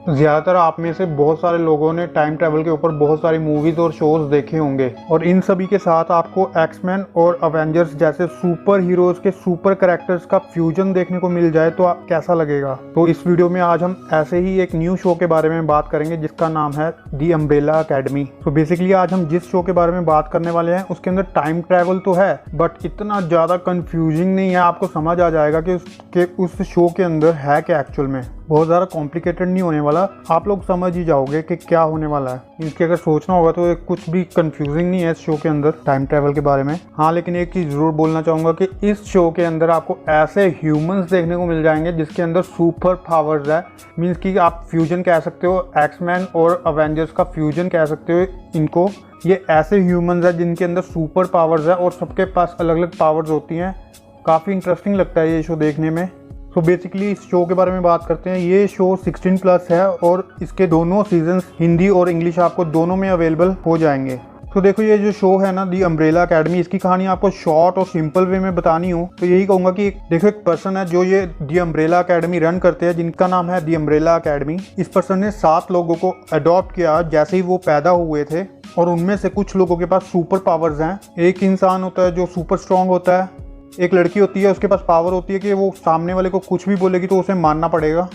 ज़्यादातर आप में से बहुत सारे लोगों ने टाइम ट्रैवल के ऊपर बहुत सारी मूवीज़ और शोज़ देखे होंगे और इन सभी के साथ आपको एक्समैन और अवेंजर्स जैसे सुपर हीरोज़ के सुपर कैरेक्टर्स का फ्यूजन देखने को मिल जाए तो कैसा लगेगा। तो इस वीडियो में आज हम ऐसे ही एक न्यू शो के बारे में बात करेंगे जिसका नाम है दी अम्ब्रेला अकेडमी। तो बेसिकली आज हम जिस शो के बारे में बात करने वाले हैं उसके अंदर टाइम ट्रैवल तो है बट इतना ज़्यादा कंफ्यूजिंग नहीं है। आपको समझ आ जाएगा कि उस शो के अंदर है क्या एक्चुअल में। बहुत ज़्यादा कॉम्प्लिकेटेड नहीं होने वाला, आप लोग समझ ही जाओगे कि क्या होने वाला है। इसके अगर सोचना होगा तो कुछ भी कंफ्यूजिंग नहीं है इस शो के अंदर टाइम ट्रैवल के बारे में। हाँ, लेकिन एक चीज़ ज़रूर बोलना चाहूँगा कि इस शो के अंदर आपको ऐसे ह्यूमंस देखने को मिल जाएंगे जिसके अंदर सुपर पावर्स है। मीन्स कि आप फ्यूजन कह सकते हो, एक्समैन और अवेंजर्स का फ्यूजन कह सकते हो इनको। ये ऐसे ह्यूमंस है जिनके अंदर सुपर पावर्स है और सबके पास अलग अलग पावर्स होती हैं। काफ़ी इंटरेस्टिंग लगता है ये शो देखने में। तो बेसिकली इस शो के बारे में बात करते हैं। ये शो 16+ है और इसके दोनों सीजन्स हिंदी और इंग्लिश आपको दोनों में अवेलेबल हो जाएंगे। तो देखो, ये जो शो है ना दी अम्ब्रेला अकेडमी, इसकी कहानी आपको शॉर्ट और सिंपल वे में बतानी हो तो यही कहूँगा कि देखो, एक पर्सन है जो ये दी अम्ब्रेला अकेडमी रन करते हैं जिनका नाम है दी अम्ब्रेला अकेडमी। इस पर्सन ने 7 लोगों को अडॉप्ट किया जैसे ही वो पैदा हुए थे और उनमें से कुछ लोगों के पास सुपर पावर्स हैं। एक इंसान होता है जो सुपर स्ट्रॉन्ग होता है, एक लड़की होती है उसके पास पावर होती है कि वो सामने वाले को कुछ भी बोलेगी तो उसे मानना पड़ेगा।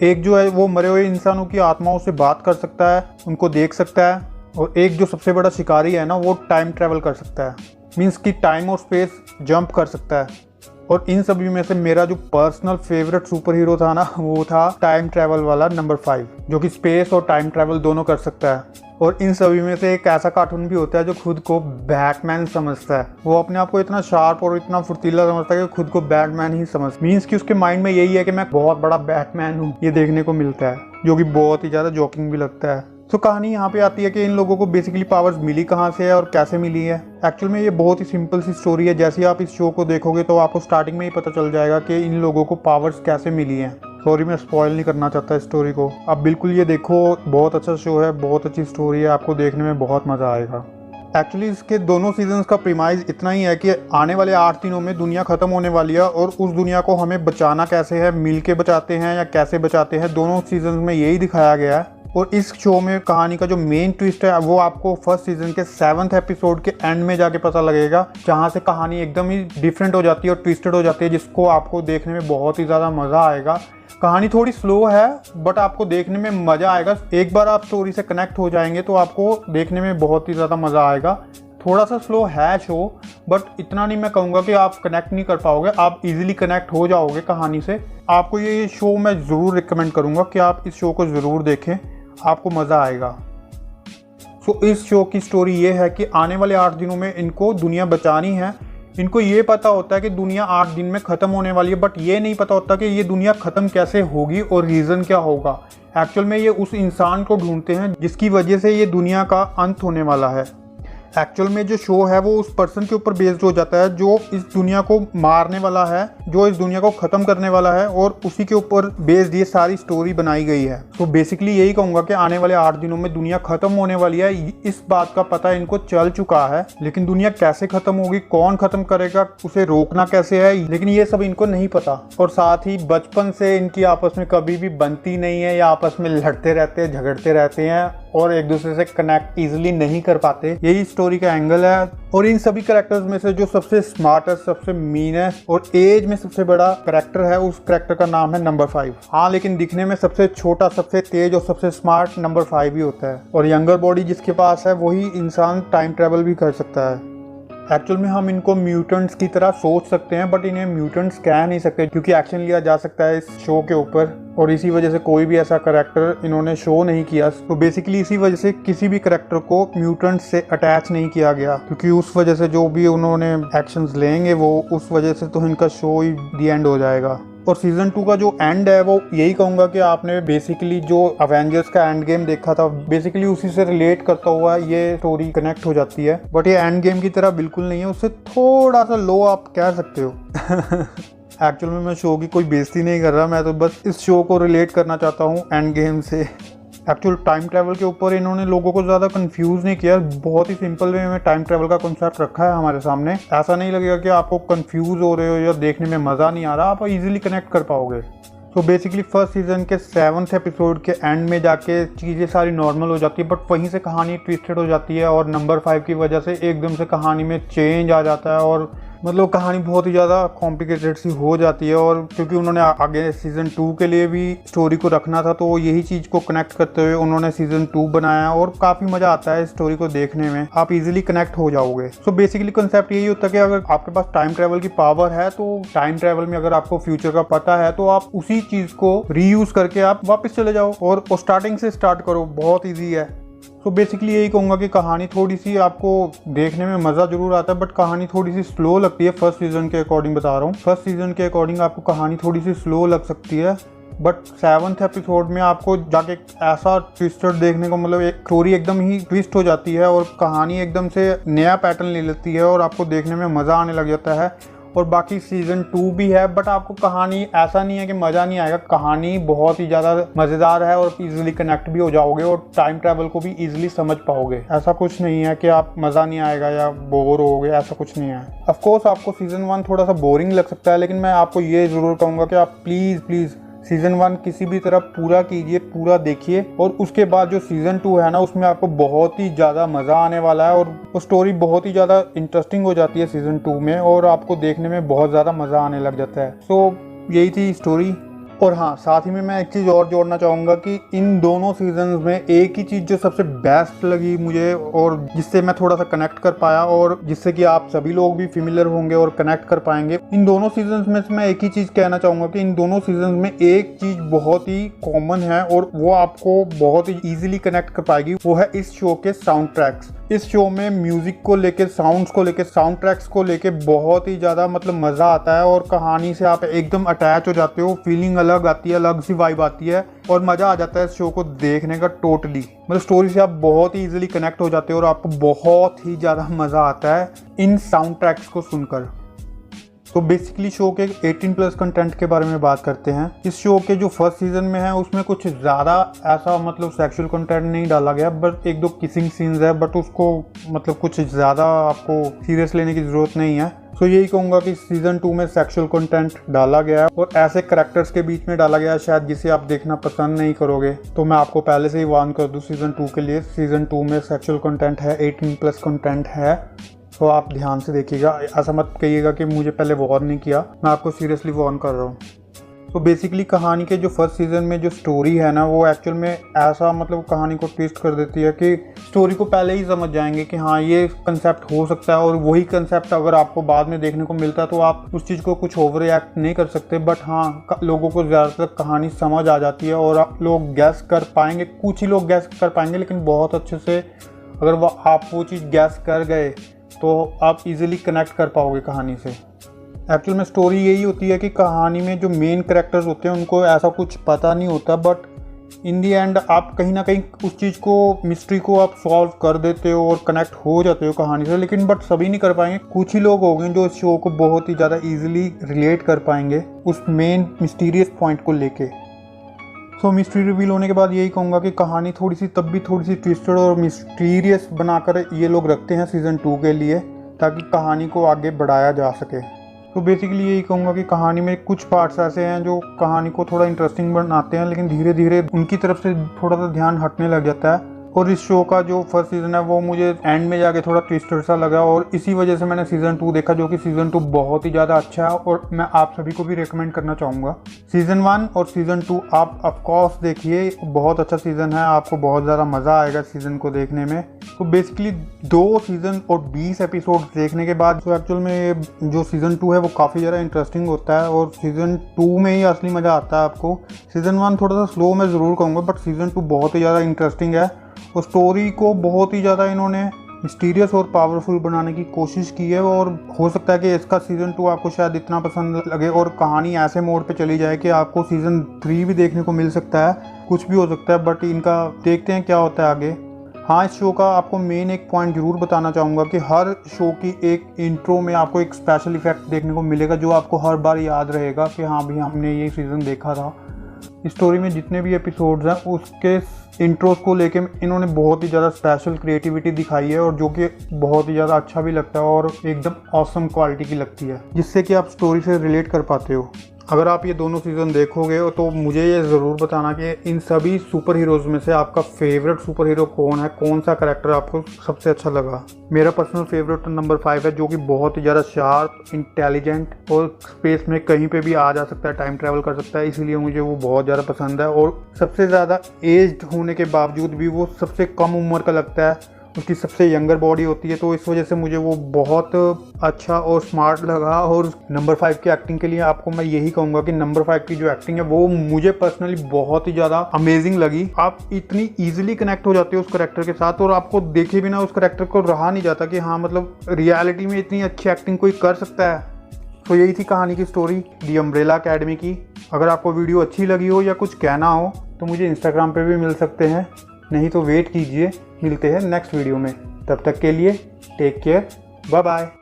एक जो है वो मरे हुए इंसानों की आत्माओं से बात कर सकता है, उनको देख सकता है। और एक जो सबसे बड़ा शिकारी है ना, वो टाइम ट्रैवल कर सकता है, मीन्स कि टाइम और स्पेस जंप कर सकता है। और इन सभी में से मेरा जो पर्सनल फेवरेट सुपर हीरो था ना, वो था टाइम ट्रैवल वाला नंबर 5, जो कि स्पेस और टाइम ट्रैवल दोनों कर सकता है। और इन सभी में से एक ऐसा कार्टून भी होता है जो खुद को बैटमैन समझता है। वो अपने आप को इतना शार्प और इतना फुर्तीला समझता है कि खुद को बैटमैन ही समझ, मीन्स कि उसके माइंड में यही है कि मैं बहुत बड़ा बैटमैन हूँ। ये देखने को मिलता है जो कि बहुत ही ज़्यादा जॉकिंग भी लगता है। तो कहानी यहाँ पे आती है कि इन लोगों को बेसिकली पावर्स मिली कहाँ से है और कैसे मिली है। एक्चुअल में ये बहुत ही सिंपल सी स्टोरी है। जैसे ही आप इस शो को देखोगे तो आपको स्टार्टिंग में ही पता चल जाएगा कि इन लोगों को पावर्स कैसे मिली हैं। सॉरी, मैं स्पॉइल नहीं करना चाहता इस स्टोरी को। आप बिल्कुल ये देखो, बहुत अच्छा शो है, बहुत अच्छी स्टोरी है, आपको देखने में बहुत मज़ा आएगा। एक्चुअली इसके दोनों सीजन्स का प्रीमाइज इतना ही है कि आने वाले 8 दिनों में दुनिया ख़त्म होने वाली है और उस दुनिया को हमें बचाना कैसे है, मिल के बचाते हैं या कैसे बचाते हैं, दोनों सीजन में यही दिखाया गया है। और इस शो में कहानी का जो मेन ट्विस्ट है वो आपको फर्स्ट सीजन के 7th एपिसोड के एंड में जाके पता लगेगा, जहाँ से कहानी एकदम ही डिफरेंट हो जाती है और ट्विस्टेड हो जाती है, जिसको आपको देखने में बहुत ही ज़्यादा मज़ा आएगा। कहानी थोड़ी स्लो है बट आपको देखने में मज़ा आएगा। एक बार आप स्टोरी से कनेक्ट हो जाएंगे तो आपको देखने में बहुत ही ज़्यादा मज़ा आएगा। थोड़ा सा स्लो है शो बट इतना नहीं मैं कहूँगा कि आप कनेक्ट नहीं कर पाओगे, आप इजीली कनेक्ट हो जाओगे कहानी से। आपको ये शो मैं ज़रूर रिकमेंड करूँगा कि आप इस शो को ज़रूर देखें, आपको मज़ा आएगा। सो इस शो की स्टोरी ये है कि आने वाले 8 दिनों में इनको दुनिया बचानी है। इनको ये पता होता है कि दुनिया 8 दिन में ख़त्म होने वाली है बट ये नहीं पता होता कि ये दुनिया ख़त्म कैसे होगी और रीज़न क्या होगा। एक्चुअल में ये उस इंसान को ढूंढते हैं जिसकी वजह से ये दुनिया का अंत होने वाला है। एक्चुअल में जो शो है वो उस पर्सन के ऊपर बेस्ड हो जाता है जो इस दुनिया को मारने वाला है, जो इस दुनिया को ख़त्म करने वाला है, और उसी के ऊपर बेस्ड ये सारी स्टोरी बनाई गई है। तो बेसिकली यही कहूँगा कि आने वाले 8 दिनों में दुनिया ख़त्म होने वाली है। इस बात का पता इनको चल चुका है, लेकिन दुनिया कैसे ख़त्म होगी, कौन ख़त्म करेगा, उसे रोकना कैसे है, लेकिन ये सब इनको नहीं पता। और साथ ही बचपन से इनकी आपस में कभी भी बनती नहीं है या आपस में लड़ते रहते हैं, झगड़ते रहते हैं और एक दूसरे से कनेक्ट इजीली नहीं कर पाते। यही स्टोरी का एंगल है। और इन सभी कैरेक्टर्स में से जो सबसे स्मार्टेस्ट, सबसे मीनेस्ट और एज में सबसे बड़ा कैरेक्टर है, उस कैरेक्टर का नाम है नंबर 5। हाँ, लेकिन दिखने में सबसे छोटा, सबसे तेज और सबसे स्मार्ट नंबर 5 ही होता है। और यंगर बॉडी जिसके पास है वही इंसान टाइम ट्रेवल भी कर सकता है। एक्चुअल में हम इनको म्यूटेंट्स की तरह सोच सकते हैं बट इन्हें म्यूटेंट्स कह नहीं सकते क्योंकि एक्शन लिया जा सकता है इस शो के ऊपर, और इसी वजह से कोई भी ऐसा करैक्टर इन्होंने शो नहीं किया। तो बेसिकली इसी वजह से किसी भी करैक्टर को म्यूटेंट्स से अटैच नहीं किया गया, क्योंकि उस वजह से जो भी उन्होंने एक्शंस लेंगे वो उस वजह से तो इनका शो ही दी एंड हो जाएगा। और सीजन 2 का जो एंड है वो यही कहूँगा कि आपने बेसिकली जो अवेंजर्स का एंड गेम देखा था, बेसिकली उसी से रिलेट करता हुआ ये स्टोरी कनेक्ट हो जाती है। बट ये एंड गेम की तरह बिल्कुल नहीं है, उससे थोड़ा सा लो आप कह सकते हो। एक्चुअल में मैं शो की कोई बेइज्जती नहीं कर रहा, मैं तो बस इस शो को रिलेट करना चाहता हूँ एंड गेम से। एक्चुअल टाइम ट्रैवल के ऊपर इन्होंने लोगों को ज़्यादा कंफ्यूज नहीं किया, बहुत ही सिंपल वे में टाइम ट्रैवल का कॉन्सेप्ट रखा है हमारे सामने। ऐसा नहीं लगेगा कि आपको कंफ्यूज हो रहे हो या देखने में मज़ा नहीं आ रहा, आप इजीली कनेक्ट कर पाओगे। तो बेसिकली फर्स्ट सीजन के 7th एपिसोड के एंड में जाके चीज़ें सारी नॉर्मल हो जाती है, बट वहीं से कहानी ट्विस्टेड हो जाती है और नंबर 5 की वजह से एकदम से कहानी में चेंज आ जाता है और मतलब कहानी बहुत ही ज़्यादा कॉम्प्लिकेटेड सी हो जाती है। और क्योंकि उन्होंने आगे सीज़न 2 के लिए भी स्टोरी को रखना था, तो यही चीज़ को कनेक्ट करते हुए उन्होंने सीज़न 2 बनाया और काफ़ी मज़ा आता है स्टोरी को देखने में, आप इजीली कनेक्ट हो जाओगे। सो बेसिकली कंसेप्ट यही होता है कि अगर आपके पास टाइम ट्रैवल की पावर है, तो टाइम ट्रैवल में अगर आपको फ्यूचर का पता है तो आप उसी चीज़ को रीयूज़ करके आप वापस चले जाओ और स्टार्टिंग से स्टार्ट करो, बहुत ईजी है। तो बेसिकली यही कहूँगा कि कहानी थोड़ी सी आपको देखने में मज़ा जरूर आता है, बट कहानी थोड़ी सी स्लो लगती है। फर्स्ट सीज़न के अकॉर्डिंग बता रहा हूँ, फर्स्ट सीज़न के अकॉर्डिंग आपको कहानी थोड़ी सी स्लो लग सकती है, बट 7th एपिसोड में आपको जाके ऐसा ट्विस्टर देखने को, मतलब एक स्टोरी एकदम ही ट्विस्ट हो जाती है और कहानी एकदम से नया पैटर्न ले लेती है और आपको देखने में मज़ा आने लग जाता है। और बाकी सीज़न 2 भी है, बट आपको कहानी ऐसा नहीं है कि मज़ा नहीं आएगा, कहानी बहुत ही ज़्यादा मज़ेदार है और इजीली कनेक्ट भी हो जाओगे और टाइम ट्रैवल को भी इजीली समझ पाओगे। ऐसा कुछ नहीं है कि आप मज़ा नहीं आएगा या बोर होगे, ऐसा कुछ नहीं है। ऑफ कोर्स आपको सीज़न 1 थोड़ा सा बोरिंग लग सकता है, लेकिन मैं आपको ये ज़रूर कहूँगा कि आप प्लीज़ सीज़न 1 किसी भी तरह पूरा कीजिए, पूरा देखिए, और उसके बाद जो सीज़न 2 है ना, उसमें आपको बहुत ही ज़्यादा मज़ा आने वाला है और वो स्टोरी बहुत ही ज़्यादा इंटरेस्टिंग हो जाती है सीज़न 2 में और आपको देखने में बहुत ज़्यादा मज़ा आने लग जाता है। सो यही थी स्टोरी। और हाँ, साथ ही में मैं एक चीज़ और जोड़ना चाहूँगा कि इन दोनों सीजन्स में एक ही चीज़ जो सबसे बेस्ट लगी मुझे और जिससे मैं थोड़ा सा कनेक्ट कर पाया और जिससे कि आप सभी लोग भी फेमिलियर होंगे और कनेक्ट कर पाएंगे, इन दोनों सीजन्स में से मैं एक ही चीज़ कहना चाहूँगा कि इन दोनों सीजन्स में एक चीज़ बहुत ही कॉमन है और वो आपको बहुत ही ईजिली कनेक्ट कर पाएगी, वो है इस शो के साउंड ट्रैक्स। इस शो में म्यूजिक को लेके, साउंड्स को लेके, साउंड ट्रैक्स को लेके बहुत ही ज़्यादा मतलब मज़ा आता है और कहानी से आप एकदम अटैच हो जाते हो, फीलिंग अलग आती है, अलग सी वाइब आती है और मज़ा आ जाता है इस शो को देखने का टोटली। मतलब स्टोरी से आप बहुत ही इजीली कनेक्ट हो जाते हो और आपको बहुत ही ज़्यादा मज़ा आता है इन साउंड ट्रैक्स को सुनकर। तो बेसिकली शो के 18+ कंटेंट के बारे में बात करते हैं। इस शो के जो फर्स्ट सीजन में है उसमें कुछ ज़्यादा ऐसा मतलब सेक्सुअल कंटेंट नहीं डाला गया, बट 1-2 किसिंग सीन्स है, बट उसको मतलब कुछ ज़्यादा आपको सीरियस लेने की ज़रूरत नहीं है। तो यही कहूँगा कि सीज़न 2 में सेक्सुअल कंटेंट डाला गया है और ऐसे कैरेक्टर्स के बीच में डाला गया है शायद जिसे आप देखना पसंद नहीं करोगे। तो मैं आपको पहले से ही वार्न कर दूँ सीज़न 2 के लिए, सीज़न 2 में सेक्सुअल कंटेंट है, 18+ कंटेंट है, तो आप ध्यान से देखिएगा। ऐसा मत कहिएगा कि मुझे पहले वार्न नहीं किया, मैं आपको सीरियसली वार्न कर रहा हूँ। तो बेसिकली कहानी के जो फर्स्ट सीज़न में जो स्टोरी है ना, वो एक्चुअल में ऐसा मतलब कहानी को ट्विस्ट कर देती है कि स्टोरी को पहले ही समझ जाएंगे कि हाँ ये कंसेप्ट हो सकता है और वही कंसेप्ट अगर आपको बाद में देखने को मिलता है तो आप उस चीज़ को कुछ ओवर रिएक्ट नहीं कर सकते। बट हाँ, लोगों को ज़्यादातर कहानी समझ आ जाती है और आप लोग गैस कर पाएंगे, कुछ ही लोग गैस कर पाएंगे, लेकिन बहुत अच्छे से अगर आप वो चीज़ गैस कर गए तो आप इजीली कनेक्ट कर पाओगे कहानी से। एक्चुअल में स्टोरी यही होती है कि कहानी में जो मेन कैरेक्टर्स होते हैं उनको ऐसा कुछ पता नहीं होता, बट इन दी एंड आप कहीं ना कहीं उस चीज़ को, मिस्ट्री को आप सॉल्व कर देते हो और कनेक्ट हो जाते हो कहानी से। लेकिन बट सभी नहीं कर पाएंगे, कुछ ही लोग होंगे जो इस शो को बहुत ही ज़्यादा ईजिली रिलेट कर पाएंगे उस मेन मिस्टीरियस पॉइंट को लेके। सो मिस्ट्री रिवील होने के बाद यही कहूँगा कि कहानी थोड़ी सी तब भी थोड़ी सी ट्विस्टेड और मिस्टीरियस बनाकर ये लोग रखते हैं सीज़न 2 के लिए, ताकि कहानी को आगे बढ़ाया जा सके। तो बेसिकली यही कहूँगा कि कहानी में कुछ पार्ट्स ऐसे हैं जो कहानी को थोड़ा इंटरेस्टिंग बनाते हैं, लेकिन धीरे धीरे उनकी तरफ से थोड़ा सा ध्यान हटने लग जाता है। और इस शो का जो फर्स्ट सीज़न है वो मुझे एंड में जाके थोड़ा ट्विस्टर सा लगा और इसी वजह से मैंने सीज़न 2 देखा, जो कि सीज़न 2 बहुत ही ज़्यादा अच्छा है और मैं आप सभी को भी रिकमेंड करना चाहूँगा। सीज़न 1 और सीज़न 2 आप ऑफकोर्स देखिए, बहुत अच्छा सीज़न है, आपको बहुत ज़्यादा मज़ा आएगा सीज़न को देखने में। तो बेसिकली 2 सीज़न और 20 एपिसोड देखने के बाद तो एक्चुअल में जो सीज़न 2 है वो काफ़ी ज़्यादा इंटरेस्टिंग होता है और सीज़न 2 में ही असली मज़ा आता है आपको। सीज़न 1 थोड़ा सा स्लो मैं ज़रूर कहूँगा, बट सीज़न 2 बहुत ही ज़्यादा इंटरेस्टिंग है और स्टोरी को बहुत ही ज़्यादा इन्होंने मिस्टीरियस और पावरफुल बनाने की कोशिश की है। और हो सकता है कि इसका सीज़न 2 आपको शायद इतना पसंद लगे और कहानी ऐसे मोड पे चली जाए कि आपको सीज़न 3 भी देखने को मिल सकता है, कुछ भी हो सकता है, बट इनका देखते हैं क्या होता है आगे। हाँ, इस शो का आपको मेन एक पॉइंट ज़रूर बताना चाहूँगा कि हर शो की एक इंट्रो में आपको एक स्पेशल इफेक्ट देखने को मिलेगा जो आपको हर बार याद रहेगा कि हाँ भाई हमने ये सीज़न देखा था। स्टोरी में जितने भी एपिसोड्स हैं उसके इंट्रोस को लेके इन्होंने बहुत ही ज़्यादा स्पेशल क्रिएटिविटी दिखाई है और जो कि बहुत ही ज़्यादा अच्छा भी लगता है और एकदम ऑसम क्वालिटी की लगती है, जिससे कि आप स्टोरी से रिलेट कर पाते हो। अगर आप ये दोनों सीज़न देखोगे तो मुझे ये ज़रूर बताना कि इन सभी सुपर हीरोज़ में से आपका फेवरेट सुपर हीरो कौन है, कौन सा करैक्टर आपको सबसे अच्छा लगा। मेरा पर्सनल फेवरेट नंबर 5 है, जो कि बहुत ही ज़्यादा शार्प, इंटेलिजेंट और स्पेस में कहीं पे भी आ जा सकता है, टाइम ट्रैवल कर सकता है, इसीलिए मुझे वो बहुत ज़्यादा पसंद है। और सबसे ज़्यादा एज्ड होने के बावजूद भी वो सबसे कम उम्र का लगता है, उसकी सबसे यंगर बॉडी होती है, तो इस वजह से मुझे वो बहुत अच्छा और स्मार्ट लगा। और नंबर 5 की एक्टिंग के लिए आपको मैं यही कहूँगा कि नंबर 5 की जो एक्टिंग है वो मुझे पर्सनली बहुत ही ज़्यादा अमेजिंग लगी। आप इतनी ईजिली कनेक्ट हो जाते हो उस करेक्टर के साथ और आपको देखे बिना उस करेक्टर को रहा नहीं जाता कि हाँ मतलब रियलिटी में इतनी अच्छी एक्टिंग कोई कर सकता है। तो यही थी कहानी की स्टोरी दी अम्ब्रेला अकेडमी की। अगर आपको वीडियो अच्छी लगी हो या कुछ कहना हो तो मुझे इंस्टाग्राम पे भी मिल सकते हैं, नहीं तो वेट कीजिए, मिलते हैं नेक्स्ट वीडियो में। तब तक के लिए टेक केयर, बाय बाय।